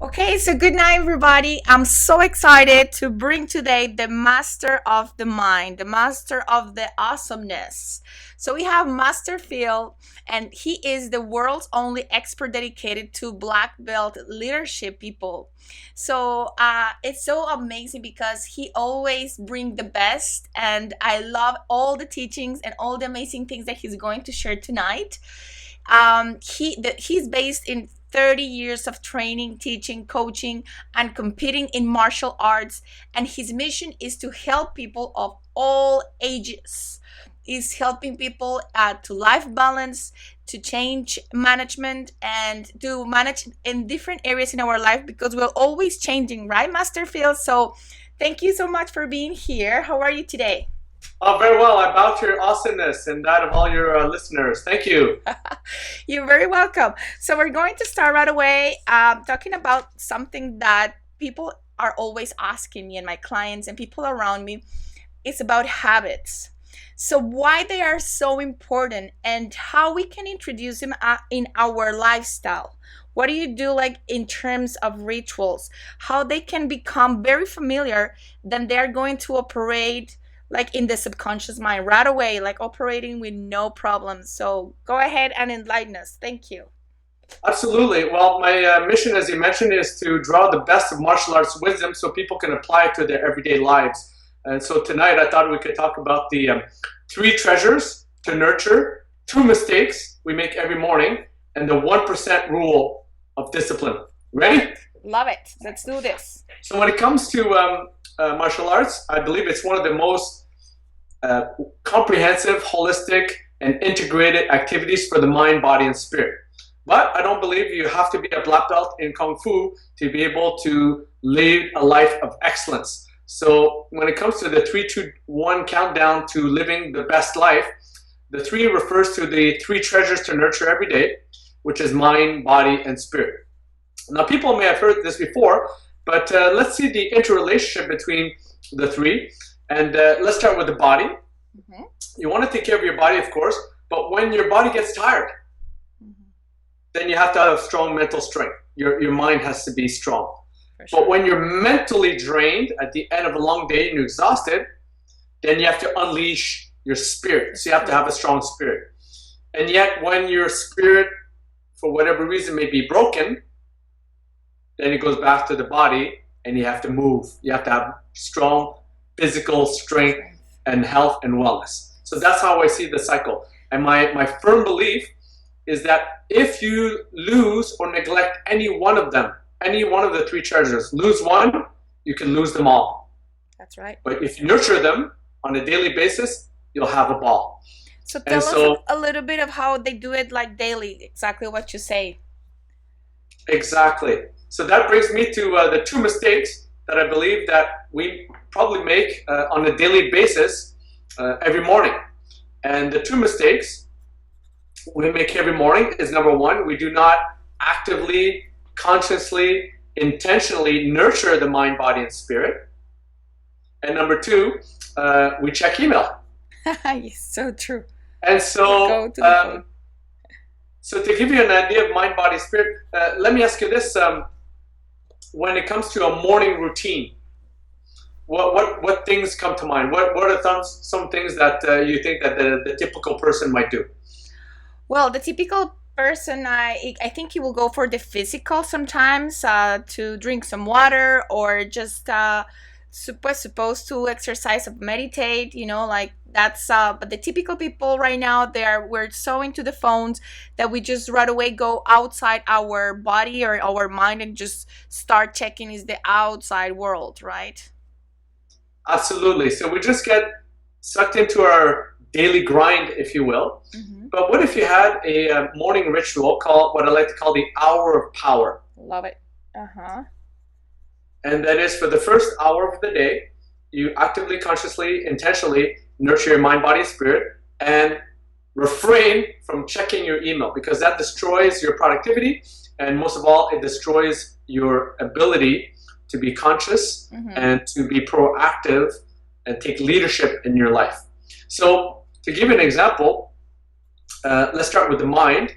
Okay, so good night, everybody. I'm so excited to bring today the master of the mind, the master of the awesomeness. So we have Master Phil, and he is the world's only expert dedicated to black belt leadership people. So it's so amazing because he always bring the best, and I love all the teachings and all the amazing things that he's going to share tonight. He's based in 30 years of training, teaching, coaching, and competing in martial arts. And his mission is to help people of all ages. Is helping people to life balance, to change management, and to manage in different areas in our life because we're always changing, right, Master Phil? So thank you so much for being here. How are you today? Oh, very well. I bow to your awesomeness and that of all your listeners. Thank you. You're very welcome. So we're going to start right away talking about something that people are always asking me and my clients and people around me. It's about habits. So why they are so important and how we can introduce them in our lifestyle. What do you do like in terms of rituals? How they can become very familiar, then they're going to operate like in the subconscious mind right away, like operating with no problems. So go ahead and enlighten us. Thank you. Absolutely. Well, my mission, as you mentioned, is to draw the best of martial arts wisdom so people can apply it to their everyday lives. And so tonight I thought we could talk about the three treasures to nurture, two mistakes we make every morning, and the 1% rule of discipline. Ready? Love it. Let's do this. So when it comes to martial arts, I believe it's one of the most uh, comprehensive, holistic, and integrated activities for the mind, body, and spirit. But I don't believe you have to be a black belt in Kung Fu to be able to live a life of excellence. So when it comes to the 3, 2, 1 countdown to living the best life, the three refers to the three treasures to nurture every day, which is mind, body, and spirit. Now, people may have heard this before, but let's see the interrelationship between the three. And let's start with the body. Mhm. You want to take care of your body, of course, but when your body gets tired, then you have to have strong mental strength. Your mind has to be strong. For But sure. when you're mentally drained at the end of a long day and you're exhausted, then you have to unleash your spirit. So you have to have a strong spirit. And yet, when your spirit, for whatever reason, may be broken, then it goes back to the body and you have to move. You have to have strong physical strength and health and wellness. So that's how I see the cycle. And my firm belief is that if you lose or neglect any one of them, any one of the three treasures, lose one, you can lose them all. That's right. But if you nurture them on a daily basis, you'll have a ball. So And tell us so, a little bit of how they do it like daily, exactly what you say. exactly. So that brings me to the two mistakes that I believe that we probably make on a daily basis every morning. And the two mistakes we make every morning is number one, we do not actively, consciously, intentionally nurture the mind, body, and spirit. And number two, we check email. It's so true. And Go so, to the phone. so to give you an idea of mind, body, spirit, let me ask you this: when it comes to a morning routine, what things come to mind? What are some things that you think that the typical person might do? Well, the typical person, I think he will go for the physical sometimes to drink some water or just supposed to exercise or meditate. Like that's. But the typical people right now, we're so into the phones that we just right away go outside our body or our mind and just start checking is the outside world, right? Absolutely. So we just get sucked into our daily grind, if you will. Hmm. But what if you had a morning ritual called what I like to call the hour of power? Love it. Uh huh. And that is for the first hour of the day, you actively, consciously, intentionally nurture your mind, body, spirit, and refrain from checking your email because that destroys your productivity. And most of all, it destroys your ability to be conscious Hmm. and to be proactive and take leadership in your life. So, to give you an example, let's start with the mind.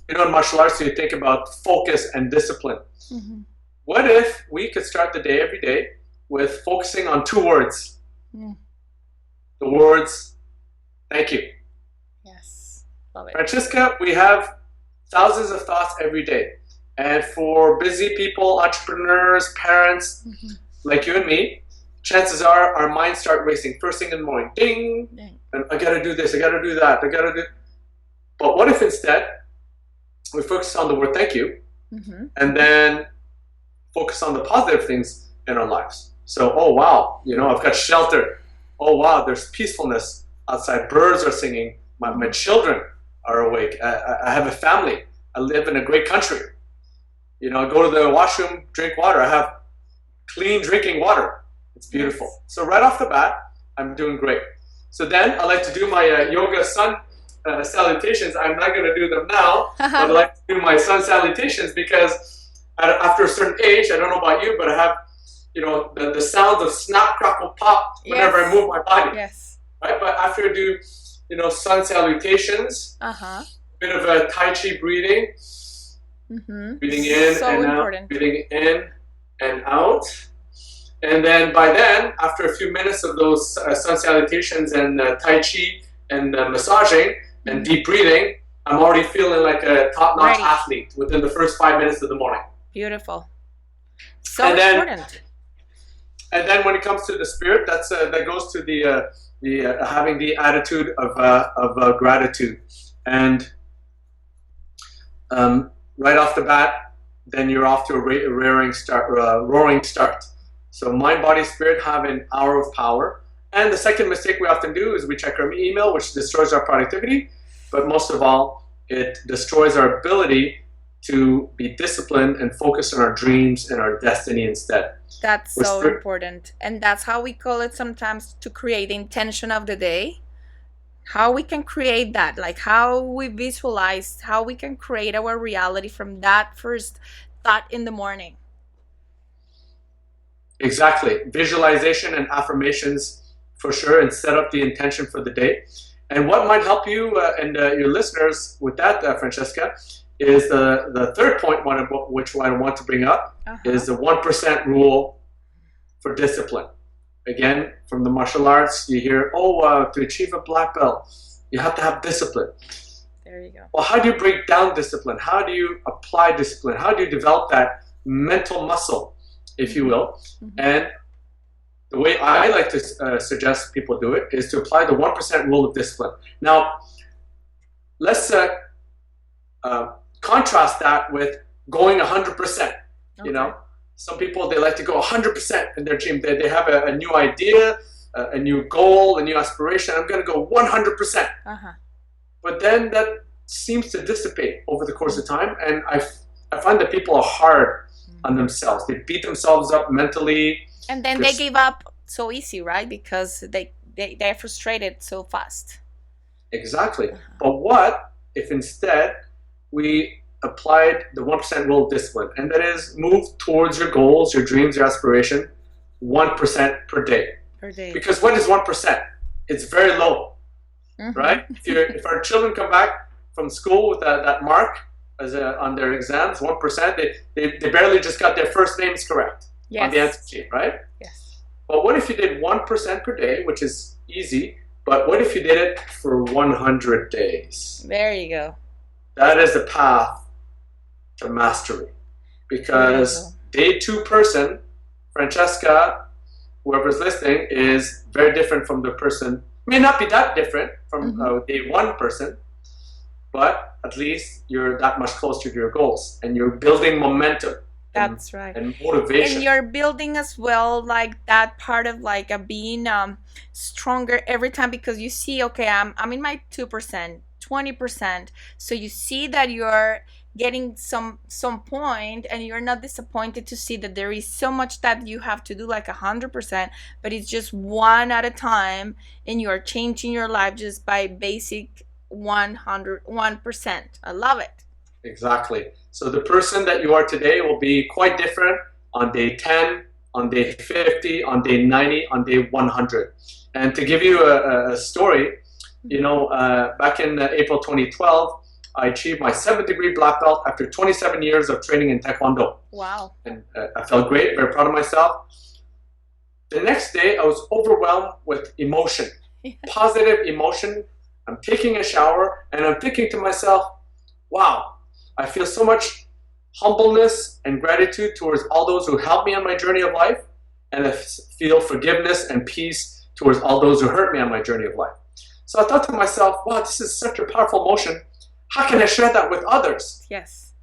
In martial arts, you think about focus and discipline. Hmm. What if we could start the day every day with focusing on two words? Mm. The words, thank you. Yes. Love it. Francesca, we have thousands of thoughts every day. And for busy people, entrepreneurs, parents like you and me, chances are our minds start racing first thing in the morning. Ding! Dang. And I gotta do this, I gotta do that, I gotta do. But what if instead we focus on the word thank you and then focus on the positive things in our lives? So, oh wow, I've got shelter. Oh wow, there's peacefulness outside. Birds are singing. My children are awake. I have a family. I live in a great country. I go to the washroom, drink water. I have clean drinking water. It's beautiful. Yes. So right off the bat, I'm doing great. So then I like to do my yoga sun salutations. I'm not going to do them now, but I like to do my sun salutations because after a certain age, I don't know about you, but I have, the sounds of snap, crackle, pop whenever I move my body. Yes. Right? But after I do, sun salutations, a bit of a Tai Chi breathing, breathing in and out, breathing in and out. And then by then, after a few minutes of those sun salutations and Tai Chi and massaging and deep breathing, I'm already feeling like a top-notch athlete within the first 5 minutes of the morning. Beautiful. So important. And then when it comes to the spirit, that goes to the having the attitude of gratitude. And right off the bat, then you're off to a roaring start. So mind, body, spirit have an hour of power. And the second mistake we often do is we check our email, which destroys our productivity. But most of all, it destroys our ability to be disciplined and focus on our dreams and our destiny instead. That's so important. And that's how we call it sometimes, to create the intention of the day. How we can create that, like how we visualize, how we can create our reality from that first thought in the morning. Exactly. Visualization and affirmations for sure, and set up the intention for the day. And what might help you and your listeners with that, Francesca, is the third point, which I want to bring up, is the 1% rule for discipline. Again, from the martial arts, you hear, to achieve a black belt, you have to have discipline. There you go. Well, how do you break down discipline? How do you apply discipline? How do you develop that mental muscle, if you will? And the way I like to suggest people do it is to apply the 1% rule of discipline. Now, let's contrast that with going 100%. Some people, they like to go 100% in their dream. They have a new idea, a new goal, a new aspiration. I'm going to go 100%. But then that seems to dissipate over the course of time. And I find that people are hard on themselves. They beat themselves up mentally. And then they give up so easy, right? Because they're frustrated so fast. Exactly. But what if instead we applied the 1% rule of discipline, and that is move towards your goals, your dreams, your aspiration 1% per day. Because what is 1%? It's very low, right? If our children come back from school with that mark on their exams, 1%, they barely just got their first names correct on the answer sheet, right? Yes. But what if you did 1% per day, which is easy, but what if you did it for 100 days? There you go. That is the path to mastery. Because day 2 person, Francesca, whoever's listening, is very different from the person, may not be that different from day 1 person, but at least you're that much closer to your goals and you're building momentum. That's right. And motivation. And you're building as well, like that part of like being stronger every time, because you see, okay, I'm in my 2%, 20%. So you see that you're getting some point, and you're not disappointed to see that there is so much that you have to do, like 100%, but it's just one at a time, and you're changing your life just by basic 1%. I love it. Exactly. So the person that you are today will be quite different on day 10, on day 50, on day 90, on day 100. And to give you a story, back in April 2012, I achieved my 7th degree black belt after 27 years of training in Taekwondo. Wow. And I felt great, very proud of myself. The next day, I was overwhelmed with emotion, positive emotion. I'm taking a shower and I'm thinking to myself, wow, I feel so much humbleness and gratitude towards all those who helped me on my journey of life. And I feel forgiveness and peace towards all those who hurt me on my journey of life. So I thought to myself, wow, this is such a powerful emotion. How can I share that with others? Yes.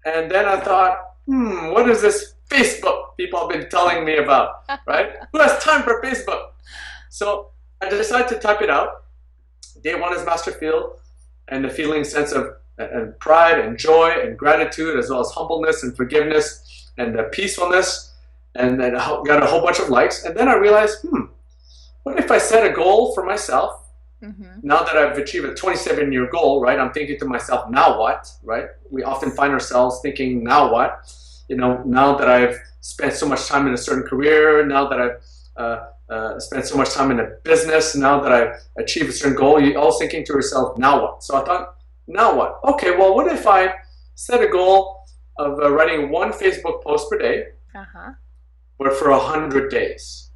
And then I thought, what is this Facebook people have been telling me about, right? Who has time for Facebook? So I decided to type it out. Day one is Master Phil, and the feeling sense of and pride and joy and gratitude, as well as humbleness and forgiveness and peacefulness. And then I got a whole bunch of likes. And then I realized, what if I set a goal for myself? Now that I've achieved a 27-year goal, right? I'm thinking to myself, now what, right? We often find ourselves thinking, now what? Now that I've spent so much time in a certain career, now that I've spent so much time in a business, now that I've achieved a certain goal, you're always thinking to yourself, now what? So I thought, now what? Okay, well, what if I set a goal of writing one Facebook post per day, but for 100 days?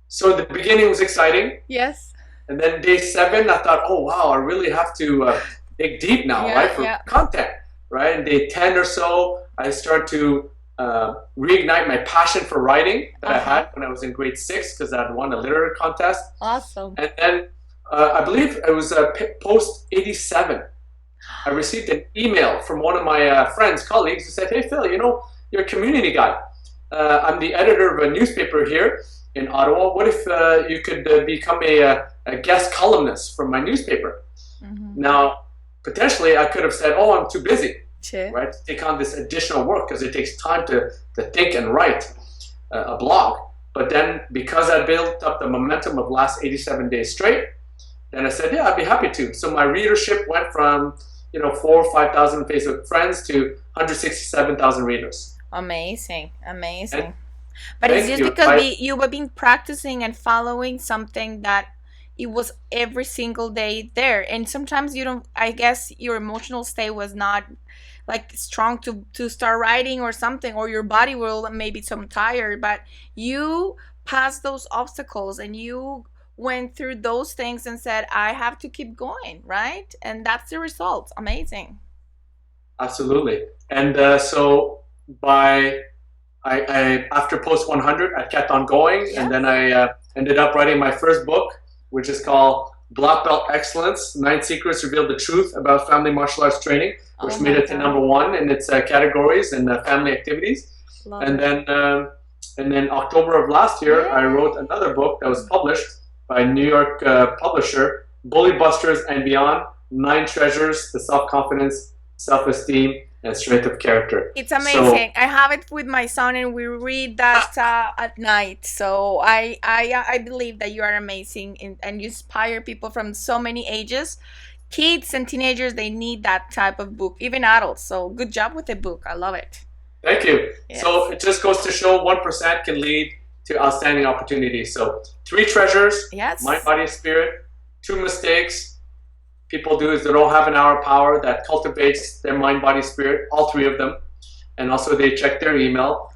So in the beginning, it was exciting. Yes. And then day 7, I thought, oh, wow, I really have to dig deep now, right, for content, right? And day 10 or so, I start to reignite my passion for writing that I had when I was in grade 6 because I had won a literary contest. Awesome. And then I believe it was post 87. I received an email from one of my friends, colleagues, who said, hey, Phil, you're a community guy. I'm the editor of a newspaper here in Ottawa. What if you could become a guest columnist from my newspaper? Now, potentially, I could have said, oh, I'm too busy, right, to take on this additional work because it takes time to think and write a blog. But then because I built up the momentum of last 87 days straight, then I said, yeah, I'd be happy to. So my readership went from 4,000 or 5,000 Facebook friends to 167,000 readers. Amazing. But it's just because you were been practicing and following something that it was every single day there. And sometimes you don't, I guess your emotional state was not like strong to start writing or something, or your body will maybe some tired, but you passed those obstacles and you went through those things and said, I have to keep going, right? And that's the result. Amazing. Absolutely. And so I after post 100, I kept on going, and then I ended up writing my first book, which is called Black Belt Excellence: 9 Secrets Reveal the Truth About Family Martial Arts Training, which made it to #1 in its categories and family activities. And then October of last year, I wrote another book that was published by a New York publisher, Bully Busters and Beyond: 9 Treasures to Self-Confidence, Self-Esteem, and Strength of Character. It's amazing. I have it with my son, and we read that at night. So I believe that you are amazing, and you inspire people from so many ages. Kids and teenagers, they need that type of book, even adults. So good job with the book. I love it. Thank you. Yes. So it just goes to show 1% can lead to outstanding opportunities. So 3 treasures, mind, body, spirit. 2 mistakes people do is they don't have an hour power that cultivates their mind, body, spirit, all 3 of them. And also they check their email.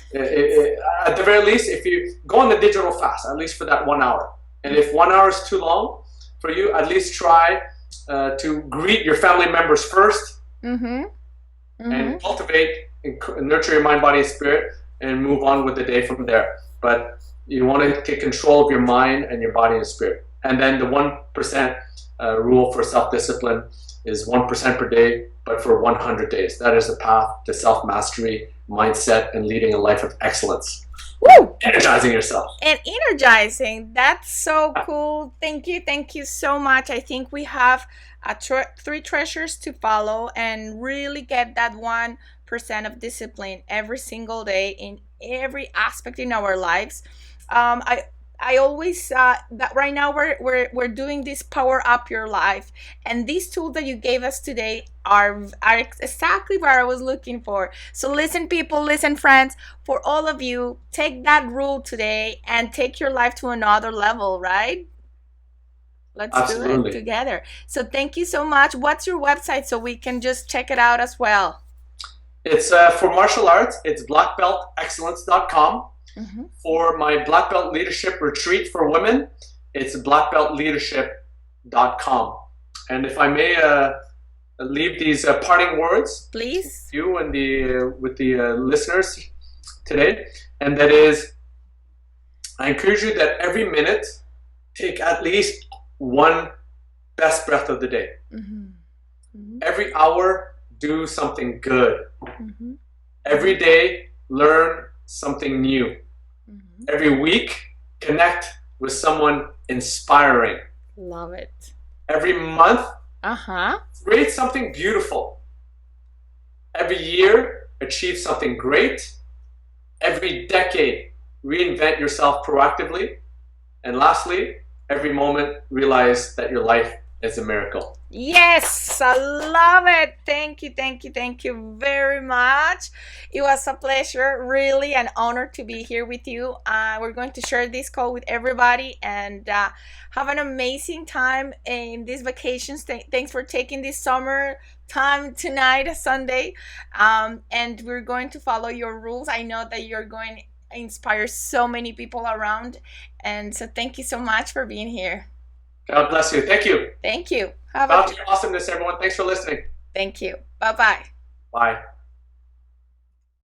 At the very least, if you go on the digital fast, at least for that 1 hour. And if 1 hour is too long for you, at least try to greet your family members first and cultivate and nurture your mind, body, and spirit, and move on with the day from there. But you want to take control of your mind and your body and spirit. And then the 1% rule for self-discipline is 1% per day, but for 100 days. That is the path to self-mastery, mindset, and leading a life of excellence. Woo! Energizing yourself. And energizing. That's so cool. Thank you so much. I think we have 3 treasures to follow and really get that 1% of discipline every single day in every aspect in our lives. I always that right now we're doing this power up your life, and these tools that you gave us today are exactly what I was looking for. So listen, people, listen, friends, for all of you, take that rule today and take your life to another level, right? Let's do it Absolutely. together. So thank you so much. What's your website so we can just check it out as well? It's for martial arts, it's blackbeltexcellence.com. Mm-hmm. For my black belt leadership retreat for women, it's blackbeltleadership.com. And if I may leave these parting words Please. to you and with the listeners today, and that is, I encourage you that every minute take at least one best breath of the day. Mm-hmm. Mm-hmm. Every hour, do something good. Mm-hmm. Every day, learn something new. Mm-hmm. Every week, connect with someone inspiring. Love it. Every month, Uh-huh. create something beautiful. Every year, achieve something great. Every decade, reinvent yourself proactively. And lastly, every moment, realize that your life is a miracle. Yes, I love it. Thank you very much. It was a pleasure, really an honor to be here with you. We're going to share this call with everybody and have an amazing time in these vacations. Thanks for taking this summer time tonight, Sunday. And we're going to follow your rules. I know that you're going to inspire so many people around. And so thank you so much for being here. God bless you. Thank you. Thank you. Bounty awesomeness, everyone. Thanks for listening. Thank you. Bye-bye. Bye.